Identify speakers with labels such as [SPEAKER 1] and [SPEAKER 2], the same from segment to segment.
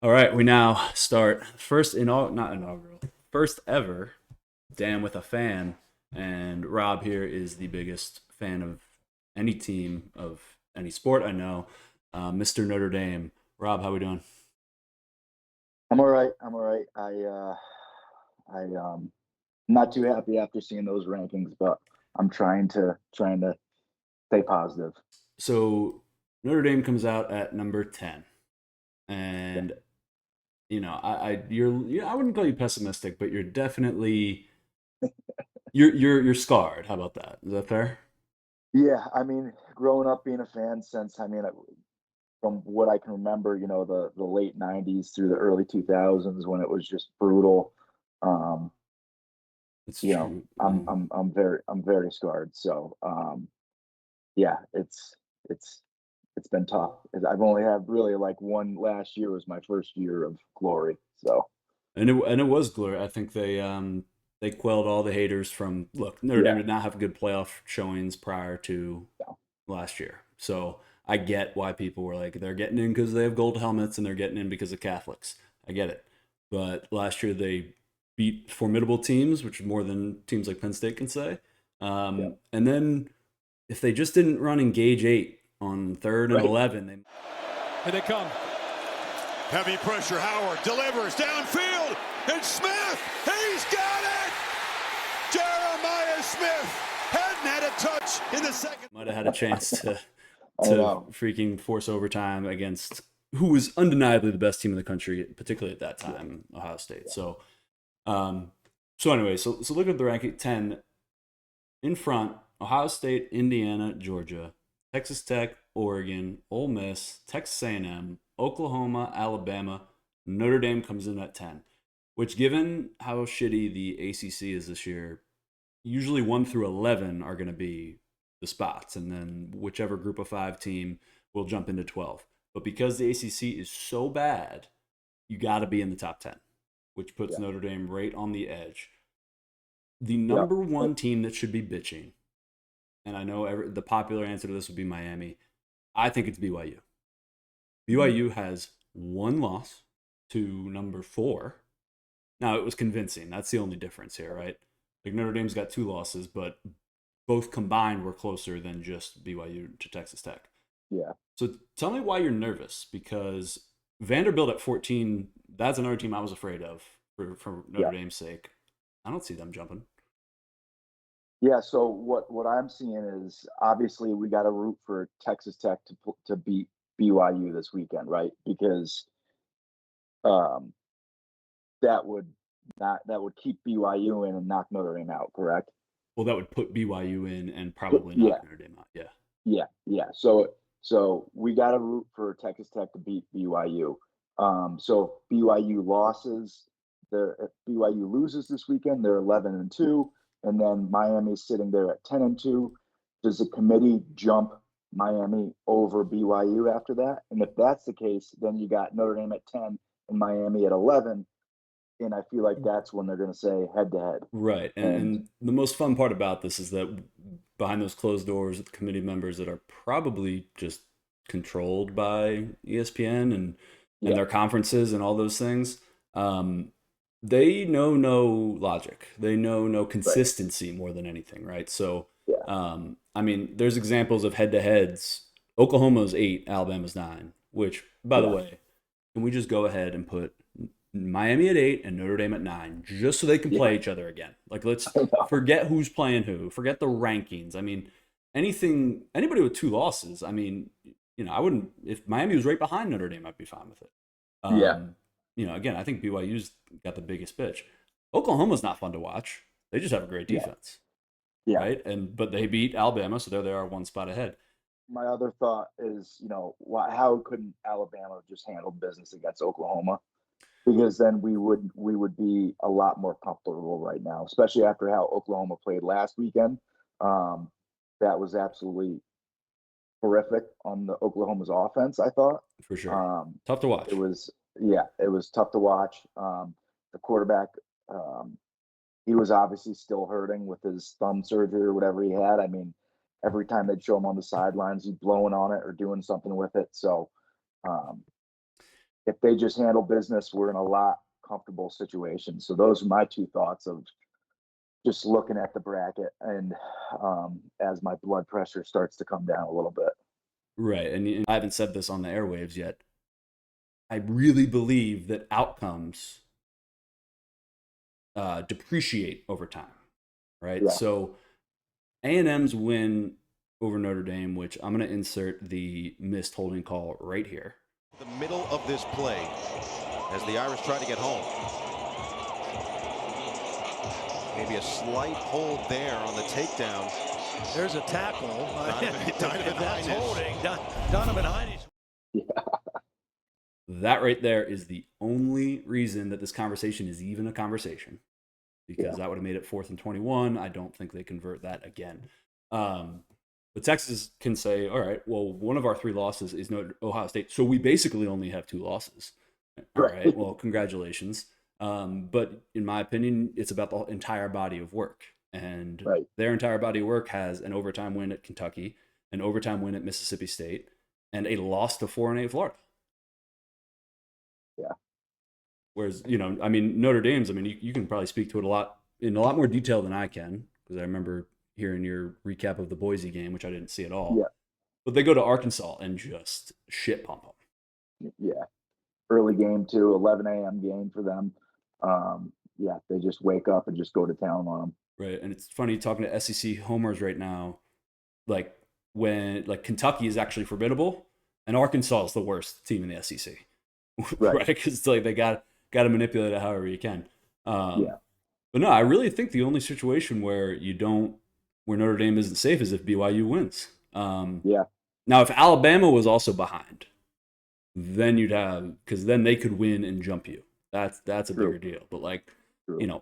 [SPEAKER 1] All right, we now start not inaugural, first ever Damn with a Fan. And Rob here is the biggest fan of any team of any sport I know, Mr. Notre Dame. Rob, how we doing?
[SPEAKER 2] I'm all right. I'm all right. I'm not too happy after seeing those rankings, but I'm trying to stay positive.
[SPEAKER 1] So Notre Dame comes out at number 10,
[SPEAKER 2] Yeah.
[SPEAKER 1] and I wouldn't call you pessimistic, but you're definitely you're scarred. How about that? Is that fair?
[SPEAKER 2] Yeah, I mean, growing up being a fan since from what I can remember, the late '90s through the early 2000s when it was just brutal. Um,
[SPEAKER 1] It's true. Yeah.
[SPEAKER 2] I'm very scarred. So yeah, it's it's been tough. I've only had really like one last year was my first year of glory. So
[SPEAKER 1] And it was glory. I think they quelled all the haters from look. Notre Dame
[SPEAKER 2] yeah,
[SPEAKER 1] did not have good playoff showings prior to
[SPEAKER 2] yeah,
[SPEAKER 1] last year, so I get why people were like they're getting in because they have gold helmets and they're getting in because of Catholics. I get it, but last year they beat formidable teams, which is more than teams like Penn State can say.
[SPEAKER 2] yeah.
[SPEAKER 1] And then if they just didn't run engage 8 on third and
[SPEAKER 2] Right.
[SPEAKER 1] 11, they
[SPEAKER 3] Here they come. Heavy pressure. Howard delivers downfield. And Smith, he's got it. Jeremiah Smith hadn't had a touch in the second.
[SPEAKER 1] might have had a chance
[SPEAKER 2] I
[SPEAKER 1] to
[SPEAKER 2] know.
[SPEAKER 1] freaking force overtime against who was undeniably the best team in the country, particularly at that
[SPEAKER 2] Yeah,
[SPEAKER 1] time, Ohio State.
[SPEAKER 2] yeah,
[SPEAKER 1] Um, so anyway, so look at the ranking 10 in front: Ohio State, Indiana, Georgia, Texas Tech, Oregon, Ole Miss, Texas A&M, Oklahoma, Alabama. Notre Dame comes in at 10, which, given how shitty the ACC is this year, usually 1 through 11 are going to be the spots, and then whichever group of 5 team will jump into 12. But because the ACC is so bad, you got to be in the top 10, which puts
[SPEAKER 2] yeah,
[SPEAKER 1] Notre Dame right on the edge. The
[SPEAKER 2] yeah.
[SPEAKER 1] number one team that should be bitching, and I know the popular answer to this would be Miami. I think it's BYU.
[SPEAKER 2] Mhm.
[SPEAKER 1] BYU has one loss to number 4. Now, it was convincing. That's the only difference here, right? Like Notre Dame's got 2 losses, but both combined were closer than just BYU to Texas Tech.
[SPEAKER 2] Yeah.
[SPEAKER 1] So tell me why you're nervous, because Vanderbilt at 14, that's another team I was afraid of for Notre
[SPEAKER 2] Yeah.
[SPEAKER 1] Dame's sake. I don't see them jumping.
[SPEAKER 2] Yeah. So what I'm seeing is obviously we got to root for Texas Tech to beat BYU this weekend, right? Because um, that would that would keep BYU in and knock Notre Dame out, correct?
[SPEAKER 1] Well, that would put BYU in and
[SPEAKER 2] But
[SPEAKER 1] probably knock
[SPEAKER 2] yeah,
[SPEAKER 1] Notre Dame out. Yeah.
[SPEAKER 2] yeah. So we got to root for Texas Tech to beat BYU. So if BYU losses, if BYU loses this weekend, they're 11-2, and then Miami's sitting there at 10-2. Does the committee jump Miami over BYU after that? And if that's the case, then you got Notre Dame at 10 and Miami at 11, and I feel like that's when they're going to say head to head.
[SPEAKER 1] Right.
[SPEAKER 2] And
[SPEAKER 1] And the most fun part about this is that behind those closed doors, the committee members that are probably just controlled by ESPN and
[SPEAKER 2] yeah,
[SPEAKER 1] their conferences and all those things, um, they know no logic. They know no
[SPEAKER 2] right,
[SPEAKER 1] consistency more than anything, right? So,
[SPEAKER 2] yeah,
[SPEAKER 1] I mean, there's examples of head to heads. Oklahoma's 8, Alabama's 9, which, by the
[SPEAKER 2] yeah.
[SPEAKER 1] way, can we just go ahead and put Miami at 8 and Notre Dame at 9, just so they can
[SPEAKER 2] Yeah,
[SPEAKER 1] play each other again? Like, let's
[SPEAKER 2] I know.
[SPEAKER 1] forget who's playing who, forget the rankings. I mean, anybody with 2 losses. I mean, I wouldn't, if Miami was right behind Notre Dame, I'd be fine with it.
[SPEAKER 2] Yeah,
[SPEAKER 1] Um, again, I think BYU's got the biggest pitch. Oklahoma's not fun to watch. They just have a great
[SPEAKER 2] yeah,
[SPEAKER 1] defense,
[SPEAKER 2] yeah.
[SPEAKER 1] right? But they beat Alabama, so there they are, one spot ahead.
[SPEAKER 2] My other thought is, how couldn't Alabama just handle business against Oklahoma? Because then we would be a lot more comfortable right now, especially after how Oklahoma played last weekend. Um, that was absolutely horrific on the Oklahoma's offense. I thought
[SPEAKER 1] For sure.
[SPEAKER 2] um,
[SPEAKER 1] Tough to
[SPEAKER 2] it
[SPEAKER 1] watch.
[SPEAKER 2] was yeah, it was tough to watch. The quarterback, um, he was obviously still hurting with his thumb surgery or whatever he had. I mean, every time they'd show him on the sidelines, he'd blowing on it or doing something with it. So, um, if they just handle business, we're in a lot comfortable situation. So those are my two thoughts of just looking at the bracket, and as my blood pressure starts to come down a little bit.
[SPEAKER 1] Right. And I haven't said this on the airwaves yet. I really believe that outcomes depreciate over time, right?
[SPEAKER 2] Yeah.
[SPEAKER 1] So A&M's win over Notre Dame, which I'm going to insert the missed holding call right here.
[SPEAKER 4] The middle of this play as the Irish try to get home. Maybe a slight hold there on the takedown.
[SPEAKER 5] There's a tackle.
[SPEAKER 4] Donovan
[SPEAKER 5] That's
[SPEAKER 4] Hines.
[SPEAKER 5] holding. Donovan Hines.
[SPEAKER 2] Yeah.
[SPEAKER 1] That right there is the only reason that this conversation is even a conversation, because that would have made it 4th and 21. I don't think they convert that again. But Texas can say, all right, well, one of our 3 losses is Ohio State, so we basically only have 2 losses. All right, well, congratulations. But in my opinion, it's about the entire body of work. And their entire body of work has an overtime win at Kentucky, an overtime win at Mississippi State, and a loss to 4-8 Florida.
[SPEAKER 2] Yeah.
[SPEAKER 1] Whereas, I mean, Notre Dame's, I mean, you can probably speak to it in a lot more detail than I can, because I remember hearing your recap of the Boise game, which I didn't see at all.
[SPEAKER 2] Yeah.
[SPEAKER 1] But they go to Arkansas and just shit pump them.
[SPEAKER 2] Yeah. Early game too, 11 a.m. game for them. Yeah, they just wake up and just go to town on them.
[SPEAKER 1] Right. And it's funny talking to SEC homers right now, like when Kentucky is actually formidable and Arkansas is the worst team in the SEC. Right. Because it's like they got to manipulate it however you can.
[SPEAKER 2] Yeah.
[SPEAKER 1] But no, I really think the only situation where Notre Dame isn't safe is if BYU wins.
[SPEAKER 2] Yeah.
[SPEAKER 1] Now, if Alabama was also behind, then because then they could win and jump you. That's a bigger deal. But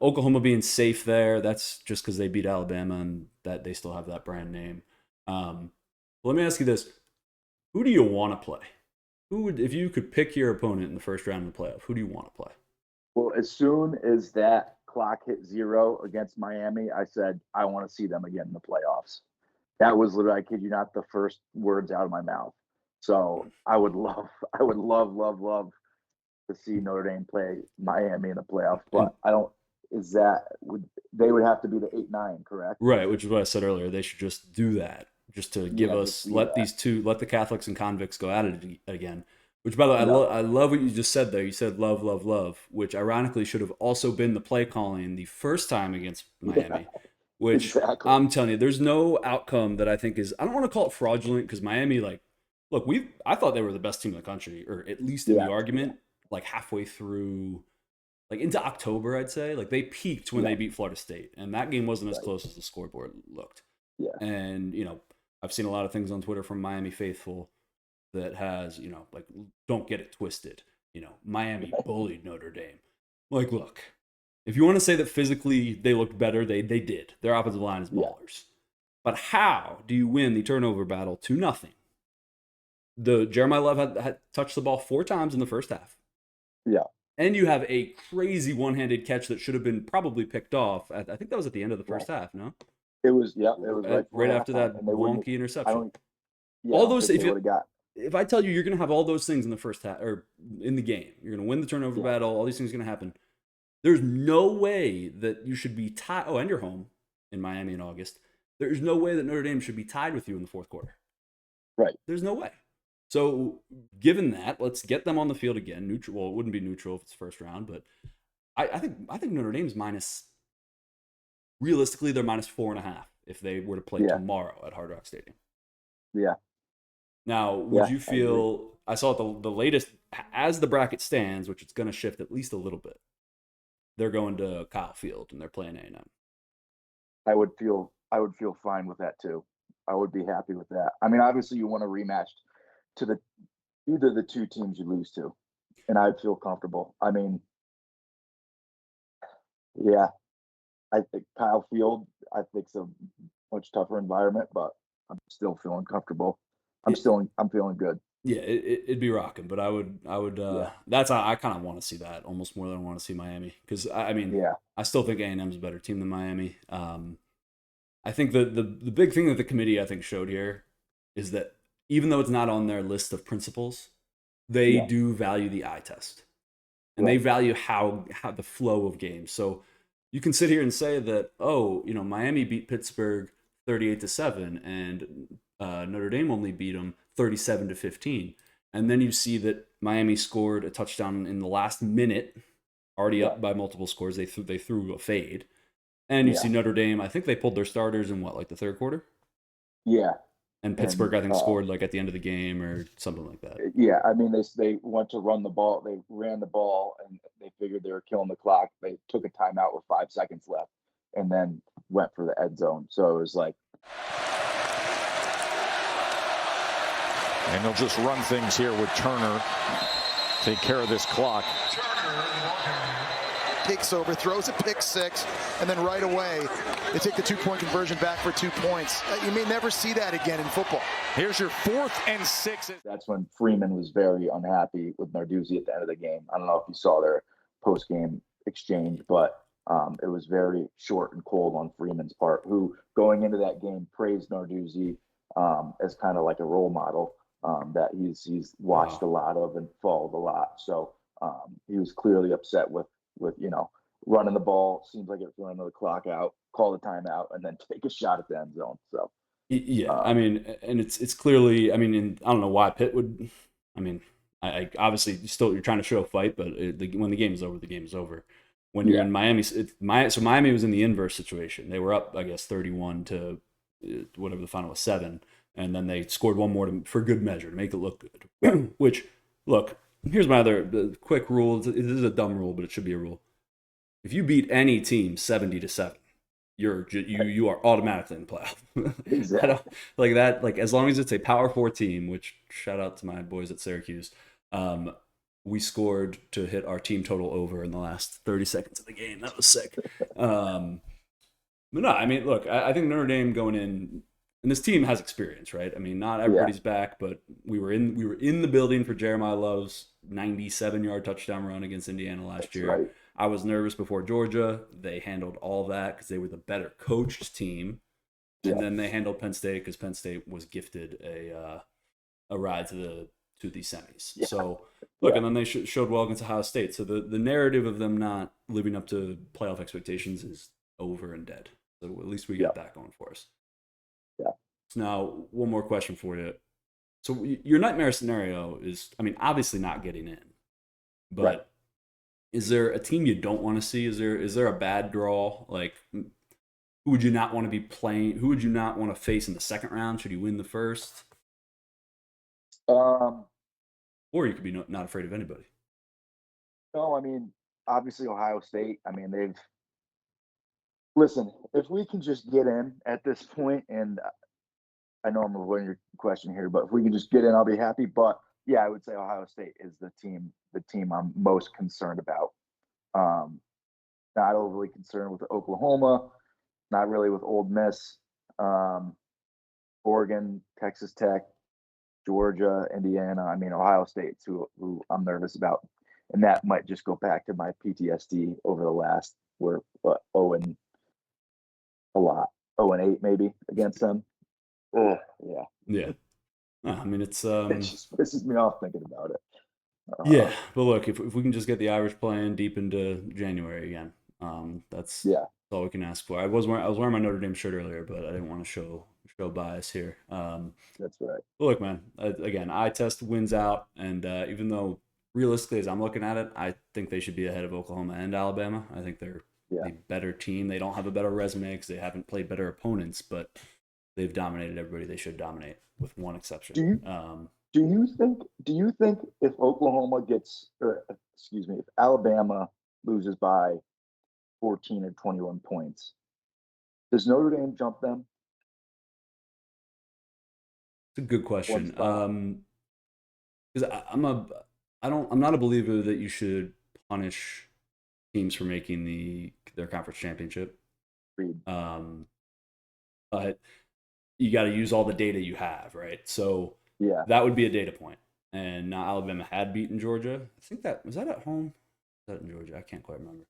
[SPEAKER 1] Oklahoma being safe there, that's just because they beat Alabama and that they still have that brand name. Let me ask you this: who do you want to play? If you could pick your opponent in the first round of the playoff, who do you want to play?
[SPEAKER 2] Well, as soon as that clock hit 0 against Miami, I said I want to see them again in the playoffs. That was literally, I kid you not, the first words out of my mouth. So I would love to see Notre Dame play Miami in the playoffs. But they would have to be the 8-9, correct?
[SPEAKER 1] Right, which is what I said earlier. They should just do that, just to give us let the Catholics and convicts go at it again. Which, by the way, I love what you just said there. You said love, love, love, which ironically should have also been the play calling the first time against Miami. Which I'm telling you, there's no outcome that I think is, I don't want to call it fraudulent, because Miami, I thought they were the best team in the country, or at least in the argument, halfway through, into October, I'd say. They peaked when they beat Florida State, and that game wasn't as close as the scoreboard looked.
[SPEAKER 2] Yeah.
[SPEAKER 1] And, I've seen a lot of things on Twitter from Miami faithful that has, don't get it twisted. Miami bullied Notre Dame. Look, if you want to say that physically they looked better, they did. Their offensive line is ballers. Yeah. But how do you win the turnover battle 2-0? Jeremiah Love had touched the ball 4 times in the first half.
[SPEAKER 2] Yeah.
[SPEAKER 1] And you have a crazy one-handed catch that should have been probably picked off. I think that was at the end of the first half, no?
[SPEAKER 2] It was, yeah. It was
[SPEAKER 1] right after that wonky interception.
[SPEAKER 2] All those,
[SPEAKER 1] if I tell you're going to have all those things in the first half, or in the game, you're going to win the turnover battle, all these things are going to happen. There's no way that you should be tied. Oh, and you're home in Miami in August. There's no way that Notre Dame should be tied with you in the fourth quarter.
[SPEAKER 2] Right.
[SPEAKER 1] There's no way. So, given that, let's get them on the field again. Neutral. Well, it wouldn't be neutral if it's first round, but I think Notre Dame's realistically, they're -4.5 if they were to play tomorrow at Hard Rock Stadium.
[SPEAKER 2] Yeah.
[SPEAKER 1] Now, would you feel? I saw the latest as the bracket stands, which it's going to shift at least a little bit. They're going to Kyle Field and they're playing A&M.
[SPEAKER 2] I would feel fine with that too. I would be happy with that. I mean, obviously, you want a rematch to either the 2 teams you lose to, and I'd feel comfortable. I mean, yeah, I think Kyle Field, I think, is a much tougher environment, but I'm still feeling comfortable. I'm feeling good.
[SPEAKER 1] Yeah, it'd be rocking, but I would. That's how I kind of want to see that almost more than I want to see Miami, because I mean, I still think A&M's a better team than Miami. I think the big thing that the committee I think showed here is that even though it's not on their list of principles, they
[SPEAKER 2] Yeah.
[SPEAKER 1] do value the eye test, and they value how the flow of games. So you can sit here and say that, oh, Miami beat Pittsburgh 38-7, and Notre Dame only beat them 37-15, and then you see that Miami scored a touchdown in the last minute, already up by multiple scores. They threw a fade, and you see Notre Dame. I think they pulled their starters in the third quarter.
[SPEAKER 2] Yeah.
[SPEAKER 1] And Pittsburgh, I think, scored at the end of the game or something like that.
[SPEAKER 2] Yeah, I mean, they went to run the ball. They ran the ball, and they figured they were killing the clock. They took a timeout with 5 seconds left, and then went for the end zone. So it was like,
[SPEAKER 6] and they'll just run things here with Turner. Take care of this clock.
[SPEAKER 7] Takes over, throws a pick six, and then right away they take the 2-point conversion back for 2 points. You may never see that again in football.
[SPEAKER 6] Here's your 4th and 6.
[SPEAKER 2] That's when Freeman was very unhappy with Narduzzi at the end of the game. I don't know if you saw their post-game exchange, but it was very short and cold on Freeman's part, who going into that game praised Narduzzi as kind of like a role model that he's watched a lot of and followed a lot. So he was clearly upset with running the ball. Seems like it's running the clock out, call the timeout, and then take a shot at the end zone. So
[SPEAKER 1] yeah, I mean, and it's clearly, I mean, I don't know why Pitt would. I mean, I obviously you're trying to show a fight, but when the game is over, the game is over. When you're in Miami, so Miami was in the inverse situation. They were up, I guess, 31 to whatever the final was, 7, and then they scored one more for good measure to make it look good. Which, look, here's my other quick rule. This is a dumb rule, but it should be a rule. If you beat any team 70-7, you are automatically in the playoff.
[SPEAKER 2] Exactly.
[SPEAKER 1] Like that. Like, as long as it's a Power 4 team, which shout out to my boys at Syracuse, we scored to hit our team total over in the last 30 seconds of the game. That was sick. But no, I mean, look, I think Notre Dame going in. And this team has experience, right? I mean, not everybody's back, but we were in the building for Jeremiah Love's 97-yard touchdown run against Indiana last year.
[SPEAKER 2] Right.
[SPEAKER 1] I was nervous before Georgia. They handled all that because they were the better coached team, and then they handled Penn State because Penn State was gifted a ride to the semis. Yeah. So look, and then they showed well against Ohio State. So the narrative of them not living up to playoff expectations is over and dead. So at least we got that going for us.
[SPEAKER 2] Yeah.
[SPEAKER 1] So now, one more question for you. So your nightmare scenario is, I mean, obviously not getting in, but is there a team you don't want to see? Is there a bad draw? Like, who would you not want to be playing? Who would you not want to face in the second round? Should you win the first? Or you could be not afraid of anybody.
[SPEAKER 2] No, I mean, obviously Ohio State. I mean, listen, if we can just get in at this point, and I know I'm avoiding your question here, but if we can just get in, I'll be happy. But yeah, I would say Ohio State is the team I'm most concerned about. Not overly concerned with Oklahoma, not really with Ole Miss, Oregon, Texas Tech, Georgia, Indiana. I mean, Ohio State's who I'm nervous about, and that might just go back to my PTSD over the last 0-8 maybe against them. Oh yeah.
[SPEAKER 1] Yeah. No, I mean, it
[SPEAKER 2] just pisses me off thinking about it.
[SPEAKER 1] Yeah, but look, if we can just get the Irish playing deep into January again, that's all we can ask for. I was wearing my Notre Dame shirt earlier, but I didn't want to show bias here.
[SPEAKER 2] That's right.
[SPEAKER 1] But look, man, again, eye test wins out, and even though realistically, as I'm looking at it, I think they should be ahead of Oklahoma and Alabama. I think they're a better team. They don't have a better resume because they haven't played better opponents, but they've dominated everybody they should dominate, with one exception.
[SPEAKER 2] Do you think if if Alabama loses by 14 or 21 points, does Notre Dame jump them?
[SPEAKER 1] It's a good question. Because I'm not a believer that you should punish teams for making their conference championship. But you got to use all the data you have, right? So that would be a data point. And now Alabama had beaten Georgia. I think was that at home? Was that in Georgia? I can't quite remember.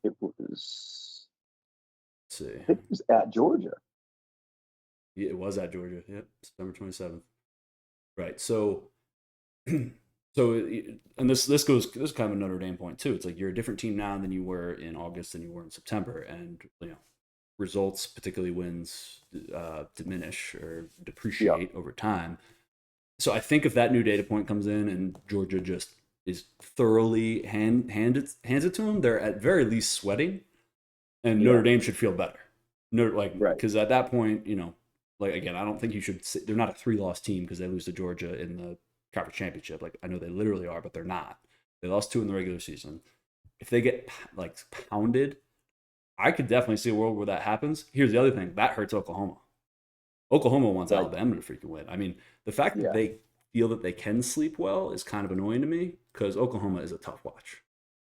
[SPEAKER 2] It was.
[SPEAKER 1] Let's see.
[SPEAKER 2] I think it was at Georgia.
[SPEAKER 1] Yeah, it was at Georgia. Yep, September 27th. Right. So So, and this is kind of a Notre Dame point too. It's like you're a different team now than you were in August than you were in September, and results, particularly wins, diminish or depreciate over time. So I think if that new data point comes in and Georgia just is thoroughly hands it to them, they're at very least sweating, and Notre Dame should feel better. Because at that point, like again, I don't think you should. They're not a 3-loss team because they lose to Georgia in the conference championship. Like I know they literally are, but they're not. They lost 2 in the regular season. If they get like pounded, I could definitely see a world where that happens. Here's the other thing that hurts Oklahoma. Oklahoma wants Alabama to freaking win. I mean, the fact that they feel that they can sleep well is kind of annoying to me because Oklahoma is a tough watch.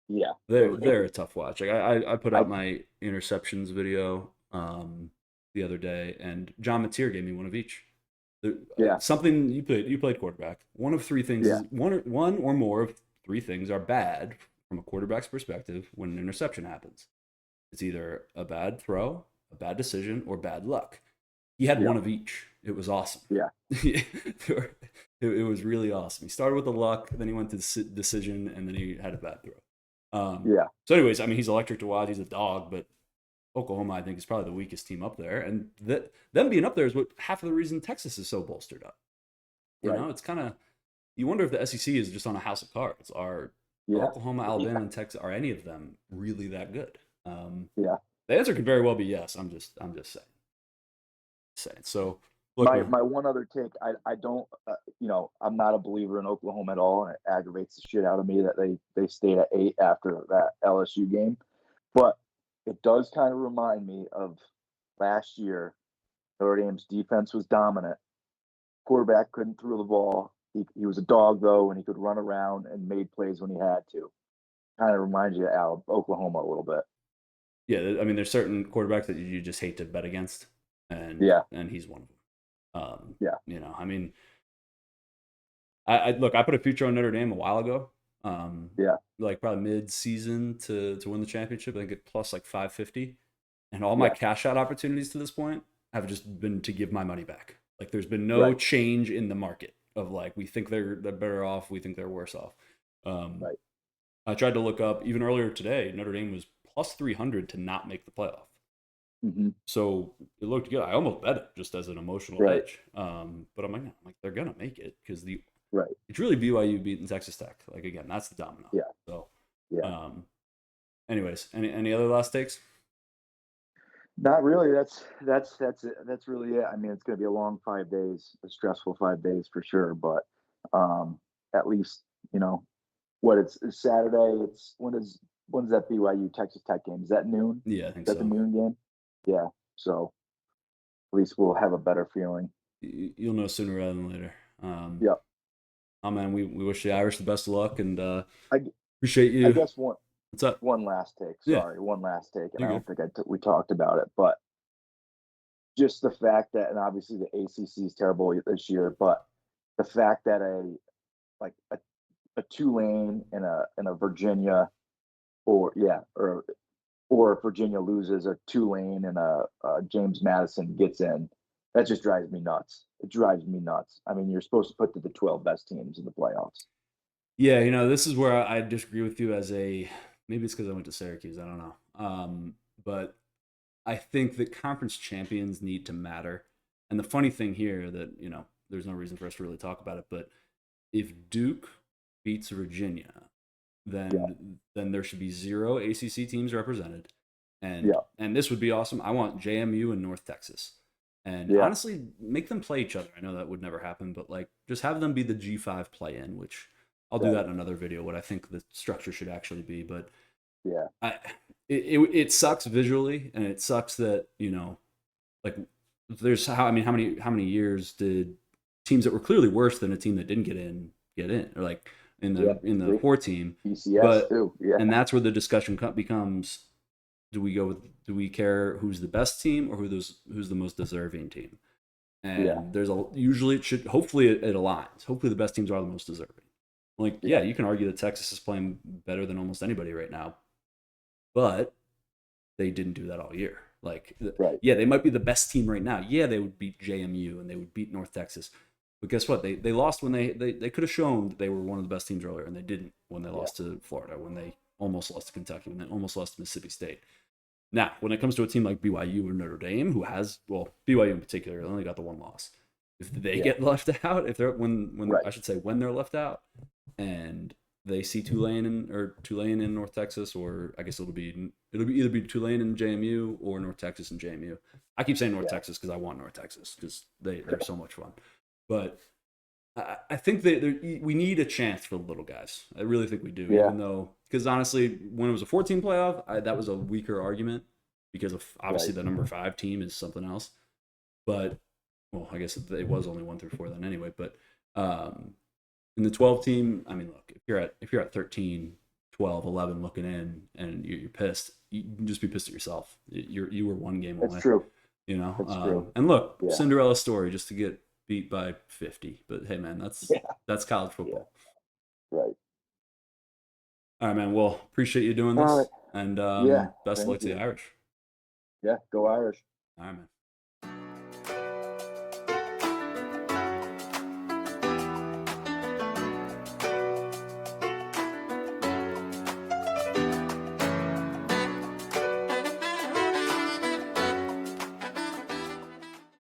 [SPEAKER 2] Yeah,
[SPEAKER 1] they're a tough watch. Like I put out my interceptions video the other day, and John Mateer gave me one of each. Something you played quarterback. One of 3 things is one or more of 3 things are bad from a quarterback's perspective when an interception happens. It's either a bad throw, a bad decision, or bad luck. He had one of each. It was awesome.
[SPEAKER 2] Yeah.
[SPEAKER 1] it was really awesome. He started with the luck, then he went to decision, and then he had a bad throw. So anyways, I mean, he's electric to watch. He's a dog, but Oklahoma, I think, is probably the weakest team up there. And them being up there is what half of the reason Texas is so bolstered up. You know, it's kind of, you wonder if the SEC is just on a house of cards. Are Oklahoma, Alabama, and Texas, are any of them really that good? The answer could very well be yes. I'm just saying. So look,
[SPEAKER 2] my one other take, I don't, I'm not a believer in Oklahoma at all, and it aggravates the shit out of me that they stayed at 8 after that LSU game. But it does kind of remind me of last year. Notre Dame's defense was dominant. Quarterback couldn't throw the ball. He was a dog though, and he could run around and made plays when he had to. Kind of reminds you of Oklahoma a little bit.
[SPEAKER 1] Yeah, I mean, there's certain quarterbacks that you just hate to bet against, and he's one of them. I mean, I look, I put a future on Notre Dame a while ago. Like probably mid-season to win the championship. I think it plus like 550, and all my cash out opportunities to this point have just been to give my money back. Like there's been no change in the market of like we think they're better off, we think they're worse off. I tried to look up even earlier today. Notre Dame was plus 300 to not make the playoff. So it looked good. I almost bet it just as an emotional edge. But I'm like they're gonna make it because it's really BYU beating Texas Tech. Like again, that's the domino. So anyways, any other last takes?
[SPEAKER 2] Not really. That's it. That's really it. I mean, it's gonna be a long 5 days, a stressful 5 days for sure. But at least it's Saturday. It's when's that BYU Texas Tech game? Is that noon?
[SPEAKER 1] Yeah, I think
[SPEAKER 2] so. Is that the noon game? Yeah. So at least we'll have a better feeling.
[SPEAKER 1] You'll know sooner rather than later. Oh man, we wish the Irish the best of luck, and appreciate you.
[SPEAKER 2] I guess
[SPEAKER 1] what's up?
[SPEAKER 2] One last take. Sorry, one last take, and I don't think we talked about it, but just the fact that, and obviously the ACC is terrible this year, but the fact that a Tulane and a Virginia, or Virginia loses, a Tulane and a James Madison gets in, that just drives me nuts. It drives me nuts. I mean, you're supposed to put the 12 best teams in the playoffs.
[SPEAKER 1] Yeah, this is where I disagree with you maybe it's because I went to Syracuse. I don't know. But I think that conference champions need to matter. And the funny thing here that, there's no reason for us to really talk about it, but if Duke beats Virginia, then there should be 0 ACC teams represented. And this would be awesome. I want JMU and North Texas. And honestly, make them play each other. I know that would never happen, but just have them be the G5 play-in, which I'll do that in another video, what I think the structure should actually be. But it sucks visually, and it sucks that, there's how many years did teams that were clearly worse than a team that didn't get in, or like in the 4 team,
[SPEAKER 2] PCS too.
[SPEAKER 1] And that's where the discussion becomes: do we care who's the best team or who's the most deserving team? And hopefully it aligns. Hopefully the best teams are the most deserving. You can argue that Texas is playing better than almost anybody right now, but they didn't do that all year. They might be the best team right now. Yeah, they would beat JMU and they would beat North Texas, But guess what? They lost when they could have shown that they were one of the best teams earlier, and they didn't when they lost to Florida, when they almost lost to Kentucky, when they almost lost to Mississippi State. Now, when it comes to a team like BYU or Notre Dame, who has, well, BYU in particular, they only got the one loss. If they get left out, if they're when I should say when they're left out, and they see Tulane in North Texas, or I guess it'll either be Tulane and JMU or North Texas and JMU. I keep saying North Texas because I want North Texas because they're so much fun. But I think we need a chance for the little guys. I really think we do, even though, because honestly, when it was a 14 playoff, that was a weaker argument because of obviously the number 5 team is something else. But, well, I guess it was only 1 through 4 then anyway. But in the 12 team, I mean, look, if you're at 13, 12, 11 looking in and you're pissed, you can just be pissed at yourself. You were 1 game away.
[SPEAKER 2] That's true.
[SPEAKER 1] You know,
[SPEAKER 2] That's true.
[SPEAKER 1] And look, Cinderella story just to get beat by 50. But hey, man, that's college football.
[SPEAKER 2] Yeah. Right.
[SPEAKER 1] All right, man. Well, appreciate you doing this.
[SPEAKER 2] All right.
[SPEAKER 1] And best of luck to the Irish.
[SPEAKER 2] Yeah, go Irish.
[SPEAKER 1] All right, man.